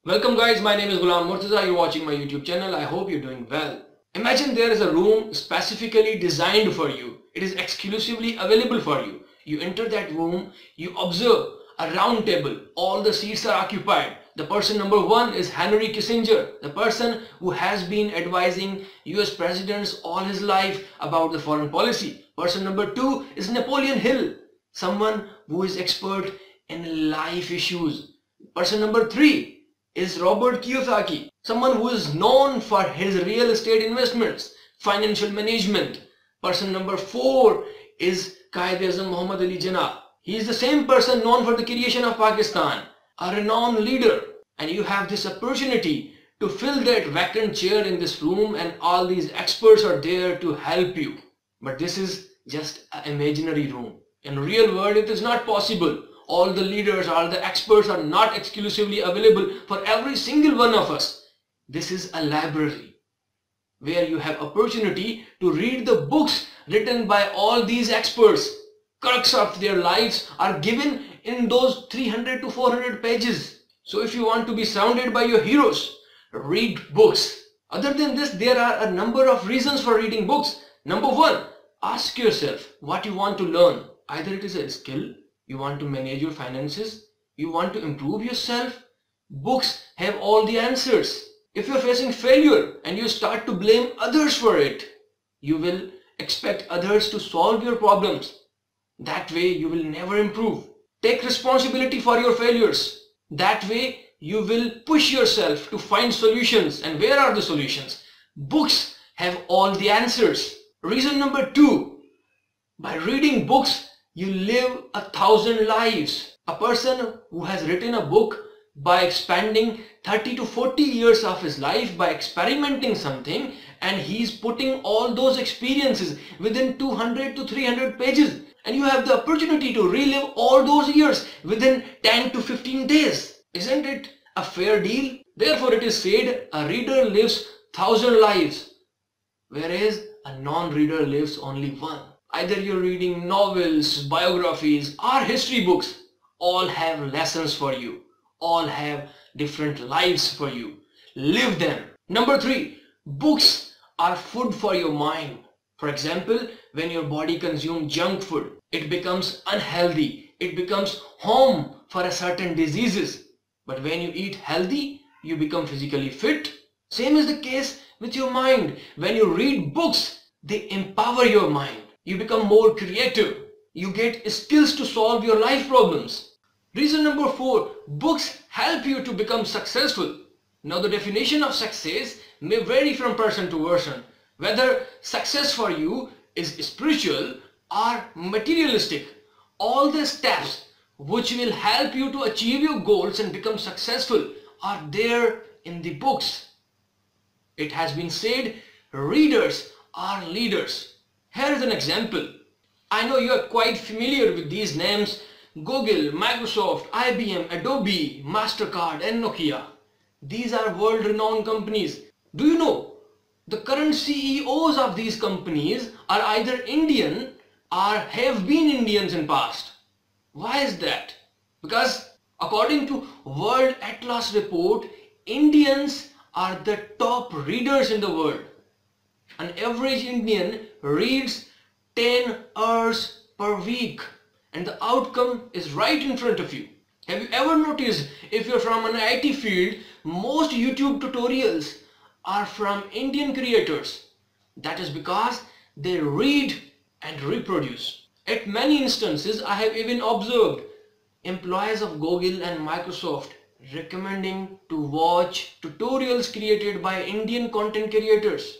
Welcome guys, my name is Ghulam Murtaza. You're watching my YouTube channel. I hope you're doing well. Imagine there is a room specifically designed for you. It is exclusively available for you. You enter that room, you observe a round table. All the seats are occupied. The person number one is Henry Kissinger, the person who has been advising US presidents all his life about the foreign policy. Person number two is Napoleon Hill, someone who is expert in life issues. Person number three is Robert Kiyosaki, someone who is known for his real estate investments, financial management. Person number four is Quaid-e-Azam Muhammad Ali Jinnah. He is the same person known for the creation of Pakistan, a renowned leader. And you have this opportunity to fill that vacant chair in this room, and all these experts are there to help you. But this is just an imaginary room. In real world, it is not possible. All the leaders, all the experts are not exclusively available for every single one of us. This is a library where you have opportunity to read the books written by all these experts. Crux of their lives are given in those 300 to 400 pages. So if you want to be surrounded by your heroes, read books. Other than this, there are a number of reasons for reading books. Number one, ask yourself what you want to learn. Either it is a skill, you want to manage your finances, you want to improve yourself. Books have all the answers. If you're facing failure and you start to blame others for it, you will expect others to solve your problems. That way you will never improve. Take responsibility for your failures. That way you will push yourself to find solutions. And where are the solutions? Books have all the answers. Reason number two, by reading books, you live 1,000 lives. A person who has written a book by expanding 30 to 40 years of his life by experimenting something, and he's putting all those experiences within 200 to 300 pages, and you have the opportunity to relive all those years within 10 to 15 days. Isn't it a fair deal? Therefore it is said a reader lives 1,000 lives, whereas a non-reader lives only one. Either you're reading novels, biographies, or history books, all have lessons for you. All have different lives for you. Live them. Number three, books are food for your mind. For example, when your body consumes junk food, it becomes unhealthy. It becomes home for a certain diseases. But when you eat healthy, you become physically fit. Same is the case with your mind. When you read books, they empower your mind. You become more creative. You get skills to solve your life problems. Reason number four, books help you to become successful. Now the definition of success may vary from person to person. Whether success for you is spiritual or materialistic, all the steps which will help you to achieve your goals and become successful are there in the books. It has been said, readers are leaders. Here is an example. I know you are quite familiar with these names: Google, Microsoft, IBM, Adobe, MasterCard and Nokia. These are world-renowned companies. Do you know the current CEOs of these companies are either Indian or have been Indians in past? Why is that? Because according to World Atlas report, Indians are the top readers in the world. An average Indian reads 10 hours per week, and the outcome is right in front of you. Have you ever noticed, if you're from an IT field, most YouTube tutorials are from Indian creators? That is because they read and reproduce. At many instances, I have even observed employees of Google and Microsoft recommending to watch tutorials created by Indian content creators.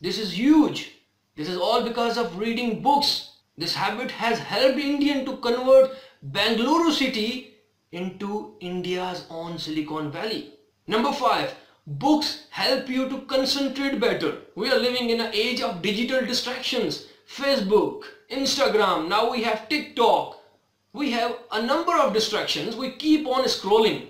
This is huge. This is all because of reading books. This habit has helped Indian to convert Bangalore city into India's own Silicon Valley. Number five, books help you to concentrate better. We are living in an age of digital distractions. Facebook, Instagram, now we have TikTok. We have a number of distractions. We keep on scrolling.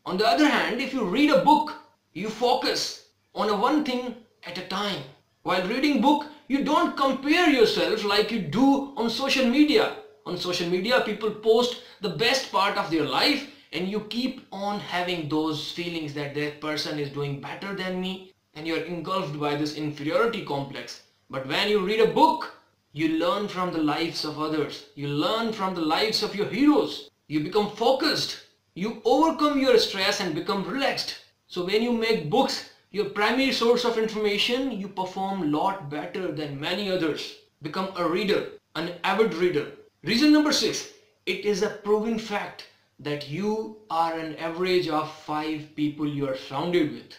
On the other hand, if you read a book, you focus on one thing at a time. While reading book, you don't compare yourself like you do on social media. On social media, people post the best part of their life and you keep on having those feelings that that person is doing better than me, and you're engulfed by this inferiority complex. But when you read a book, you learn from the lives of others. You learn from the lives of your heroes. You become focused. You overcome your stress and become relaxed. So when you make books your primary source of information, you perform a lot better than many others. Become a reader, an avid reader. Reason number 6. It is a proven fact that you are an average of 5 people you are surrounded with.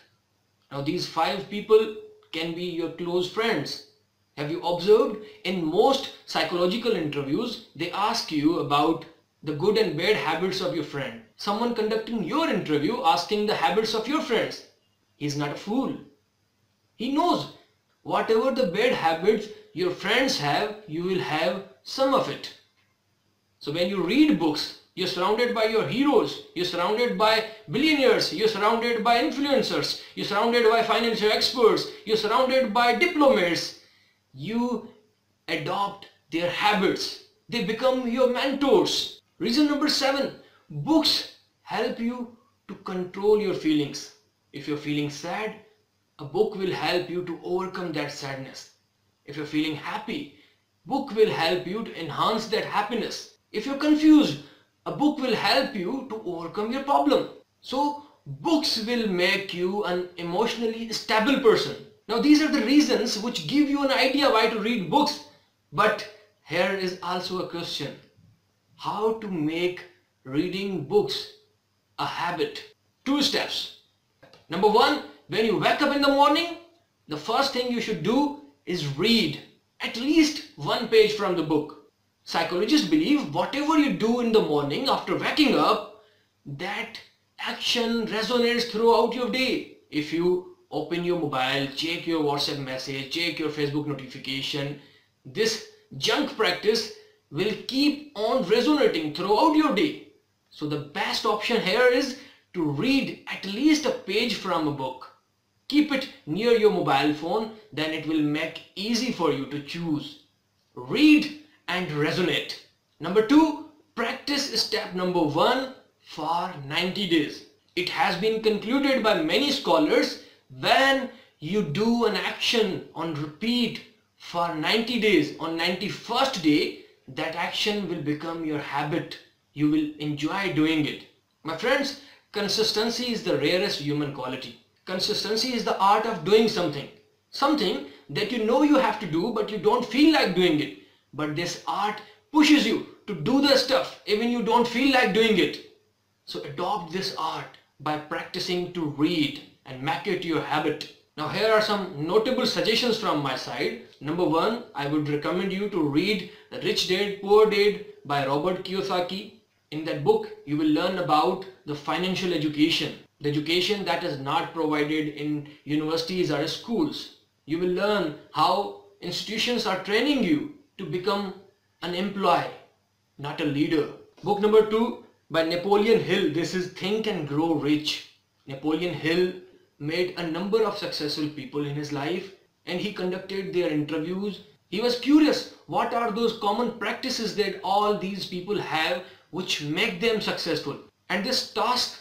Now these 5 people can be your close friends. Have you observed in most psychological interviews, they ask you about the good and bad habits of your friend. Someone conducting your interview asking the habits of your friends. He is not a fool. He knows whatever the bad habits your friends have, you will have some of it. So when you read books, you're surrounded by your heroes, you're surrounded by billionaires, you're surrounded by influencers, you're surrounded by financial experts, you're surrounded by diplomats. You adopt their habits. They become your mentors. Reason number 7. Books help you to control your feelings. If you're feeling sad, a book will help you to overcome that sadness. If you're feeling happy, book will help you to enhance that happiness. If you're confused, a book will help you to overcome your problem. So books will make you an emotionally stable person. Now these are the reasons which give you an idea why to read books. But here is also a question. How to make reading books a habit? 2 steps. Number 1, when you wake up in the morning, the first thing you should do is read at least 1 page from the book. Psychologists believe whatever you do in the morning after waking up, that action resonates throughout your day. If you open your mobile, check your WhatsApp message, check your Facebook notification, this junk practice will keep on resonating throughout your day. So the best option here is to read at least a page from a book. Keep it near your mobile phone, then it will make easy for you to choose. Read and resonate. Number 2, practice step number 1 for 90 days. It has been concluded by many scholars, when you do an action on repeat for 90 days, on 91st day, that action will become your habit. You will enjoy doing it. My friends, consistency is the rarest human quality. Consistency is the art of doing something. Something that you know you have to do but you don't feel like doing it. But this art pushes you to do the stuff even you don't feel like doing it. So adopt this art by practicing to read and make it your habit. Now here are some notable suggestions from my side. Number 1, I would recommend you to read The Rich Dad Poor Dad by Robert Kiyosaki. In that book, you will learn about the financial education, the education that is not provided in universities or schools. You will learn how institutions are training you to become an employee, not a leader. Book number 2 by Napoleon Hill. This is Think and Grow Rich. Napoleon Hill made a number of successful people in his life and he conducted their interviews. He was curious, what are those common practices that all these people have which make them successful? And this task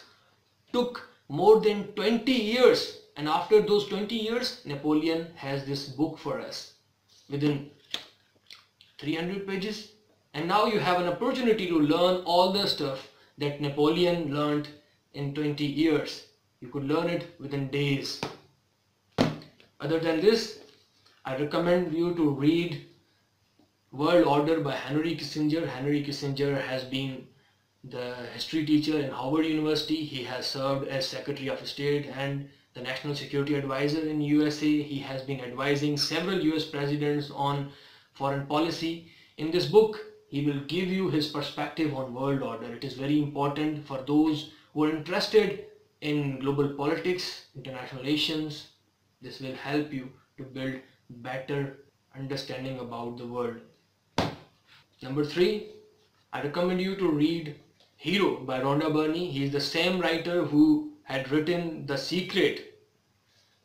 took more than 20 years. And after those 20 years, Napoleon has this book for us within 300 pages. And now you have an opportunity to learn all the stuff that Napoleon learned in 20 years. You could learn it within days. Other than this, I recommend you to read World Order by Henry Kissinger. Henry Kissinger has been the history teacher in Howard University. He has served as Secretary of State and the National Security Advisor in USA. He has been advising several US presidents on foreign policy. In this book, he will give you his perspective on world order. It is very important for those who are interested in global politics, international relations. This will help you to build better understanding about the world. Number 3, I recommend you to read Hero by Rhonda Byrne. He is the same writer who had written The Secret.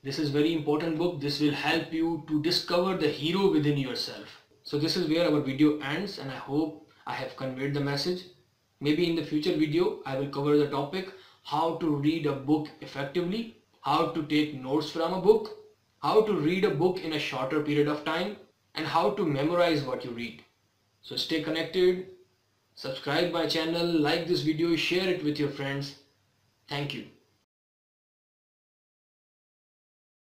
This is very important book. This will help you to discover the hero within yourself. So this is where our video ends and I hope I have conveyed the message. Maybe in the future video I will cover the topic how to read a book effectively, how to take notes from a book, how to read a book in a shorter period of time, and how to memorize what you read. So stay connected, subscribe my channel, like this video, share it with your friends. Thank you.